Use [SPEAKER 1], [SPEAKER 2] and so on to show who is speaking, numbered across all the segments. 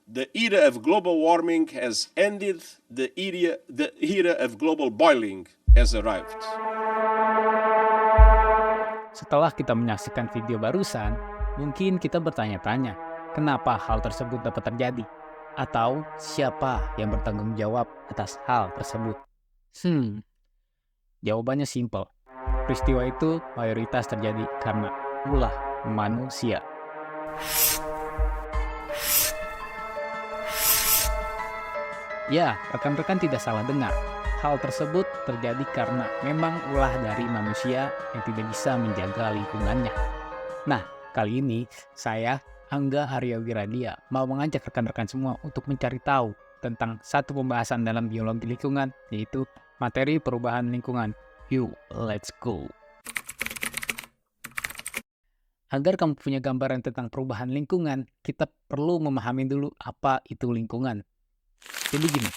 [SPEAKER 1] The era of global warming has ended, the era of global boiling has arrived.
[SPEAKER 2] Setelah kita menyaksikan video barusan, mungkin kita bertanya-tanya, kenapa hal tersebut dapat terjadi? Atau siapa yang bertanggung jawab atas hal tersebut? Jawabannya simpel. Peristiwa itu mayoritas terjadi karena ulah manusia. Ya, rekan-rekan tidak salah dengar. Hal tersebut terjadi karena memang ulah dari manusia yang tidak bisa menjaga lingkungannya. Nah, kali ini saya, Angga Arya Wiradia, mau mengajak rekan-rekan semua untuk mencari tahu tentang satu pembahasan dalam biologi lingkungan, yaitu materi perubahan lingkungan. Yuk, let's go! Agar kamu punya gambaran tentang perubahan lingkungan, kita perlu memahami dulu apa itu lingkungan. Jadi gini,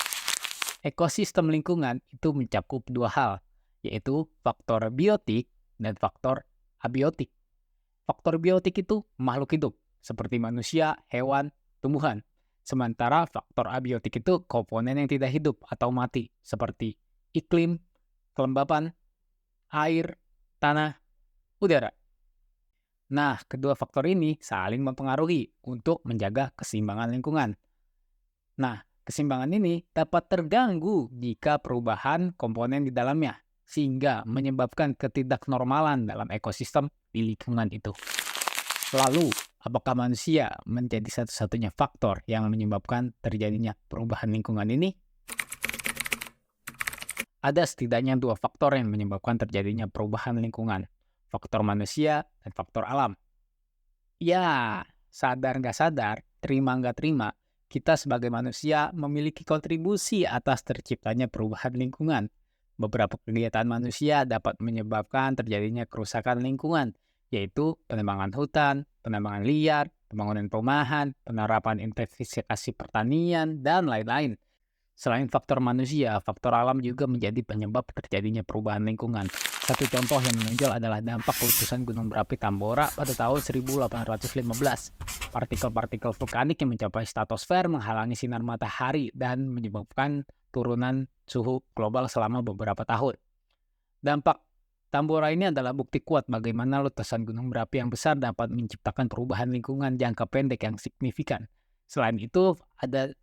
[SPEAKER 2] ekosistem lingkungan itu mencakup dua hal, yaitu faktor biotik dan faktor abiotik. Faktor biotik itu makhluk hidup, seperti manusia, hewan, tumbuhan. Sementara faktor abiotik itu komponen yang tidak hidup atau mati, seperti iklim, kelembapan, air, tanah, udara. Nah, kedua faktor ini saling mempengaruhi untuk menjaga keseimbangan lingkungan. Nah, keseimbangan ini dapat terganggu jika perubahan komponen di dalamnya, sehingga menyebabkan ketidaknormalan dalam ekosistem di lingkungan itu. Lalu, apakah manusia menjadi satu-satunya faktor yang menyebabkan terjadinya perubahan lingkungan ini? Ada setidaknya dua faktor yang menyebabkan terjadinya perubahan lingkungan, faktor manusia dan faktor alam. Ya, sadar nggak sadar, terima nggak terima, kita sebagai manusia memiliki kontribusi atas terciptanya perubahan lingkungan. Beberapa kegiatan manusia dapat menyebabkan terjadinya kerusakan lingkungan, yaitu penebangan hutan, penebangan liar, pembangunan perumahan, penerapan intensifikasi pertanian, dan lain-lain. Selain faktor manusia, faktor alam juga menjadi penyebab terjadinya perubahan lingkungan. Satu contoh yang menonjol adalah dampak letusan gunung berapi Tambora pada tahun 1815. Partikel-partikel vulkanik yang mencapai stratosfer menghalangi sinar matahari dan menyebabkan turunan suhu global selama beberapa tahun. Dampak Tambora ini adalah bukti kuat bagaimana letusan gunung berapi yang besar dapat menciptakan perubahan lingkungan jangka pendek yang signifikan. Selain itu,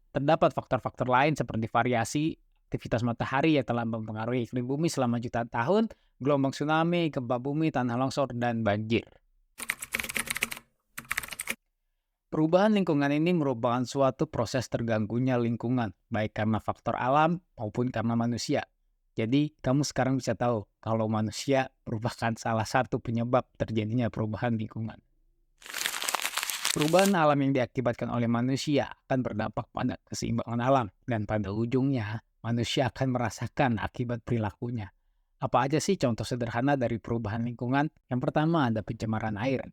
[SPEAKER 2] terdapat faktor-faktor lain seperti variasi aktivitas matahari yang telah mempengaruhi iklim bumi selama jutaan tahun, gelombang tsunami, gempa bumi, tanah longsor, dan banjir. Perubahan lingkungan ini merupakan suatu proses terganggunya lingkungan, baik karena faktor alam maupun karena manusia. Jadi, kamu sekarang bisa tahu kalau manusia merupakan salah satu penyebab terjadinya perubahan lingkungan. Perubahan alam yang diakibatkan oleh manusia akan berdampak pada keseimbangan alam, dan pada ujungnya, manusia akan merasakan akibat perilakunya. Apa aja sih contoh sederhana dari perubahan lingkungan? Yang pertama ada pencemaran air,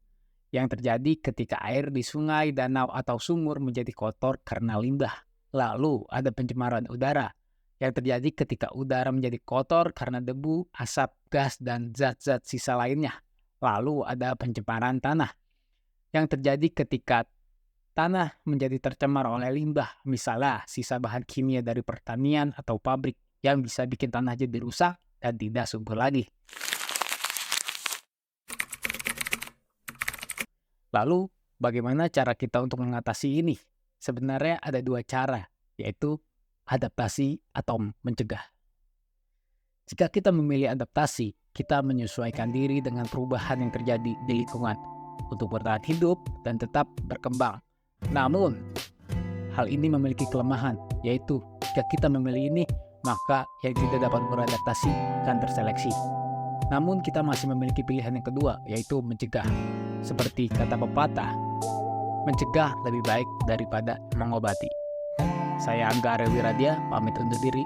[SPEAKER 2] yang terjadi ketika air di sungai, danau, atau sumur menjadi kotor karena limbah. Lalu ada pencemaran udara, yang terjadi ketika udara menjadi kotor karena debu, asap, gas, dan zat-zat sisa lainnya. Lalu ada pencemaran tanah, yang terjadi ketika tanah menjadi tercemar oleh limbah, misalnya sisa bahan kimia dari pertanian atau pabrik yang bisa bikin tanah jadi rusak dan tidak subur lagi. Lalu, bagaimana cara kita untuk mengatasi ini? Sebenarnya ada dua cara, yaitu adaptasi atau mencegah. Jika kita memilih adaptasi, kita menyesuaikan diri dengan perubahan yang terjadi di lingkungan untuk bertahan hidup dan tetap berkembang. Namun, hal ini memiliki kelemahan, yaitu jika kita memilih ini, maka yang tidak dapat beradaptasi akan terseleksi. Namun kita masih memiliki pilihan yang kedua, yaitu mencegah. Seperti kata pepatah, mencegah lebih baik daripada mengobati. Saya Angga Arya Wiradia, pamit undur diri.